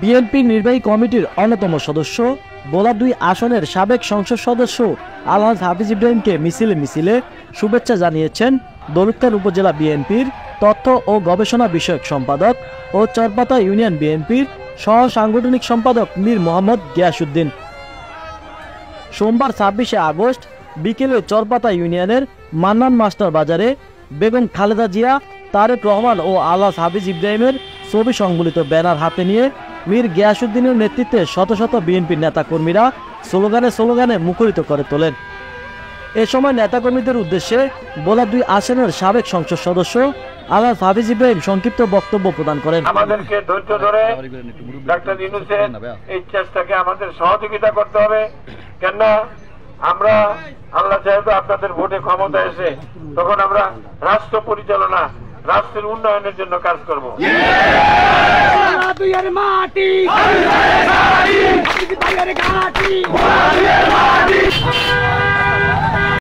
BNP নির্বাহী কমিটির অন্যতম সদস্য ভোলা 2 আসনের সাবেক সংসদ সদস্য আলহাজ হাফিজ ইব্রাহিমকে মিছিলে শুভেচ্ছা জানিয়েছেন দৌলতখান উপজেলা বিএনপির তথ্য ও গবেষণা বিষয়ক সম্পাদক ও চরপাতা ইউনিয়ন বিএনপির সহ সাংগঠনিক সম্পাদক মীর মোহাম্মদ গিয়াসউদ্দিন। সোমবার 26শে আগস্ট বিকেলে চরপাতা ইউনিয়নের মান্নান মাস্টার বাজারে বেগম খালেদা জিয়া, তারেক রহমান ও আলহাজ হাফিজ ইব্রাহিমের ছবি সংবলিত ব্যানার হাতে নিয়ে মীর গিয়াসউদ্দিনের নেতৃত্বে শত শত বিএনপির নেতাকর্মীরা স্লোগানে মুখরিত করে তোলেন। এ সময় নেতাকর্মীদের উদ্দেশ্যে ভোলা 2 আসনের সাবেক সংসদ সদস্য আলহাজ হাফিজ ইব্রাহিম সংক্ষিপ্ত বক্তব্য প্রদান করেন। আমাদেরকে ধৈর্য ধরে ডাক্তার ইউনূসের এই চেষ্টাকে আমাদের সহযোগিতা করতে হবে, কেননা আমরা আল্লাহ চাইতো আপনাদের ভোটে ক্ষমতা এসে তখন আমরা রাষ্ট্র পরিচালনা, রাষ্ট্রের উন্নয়নের জন্য কাজ করব। মাটি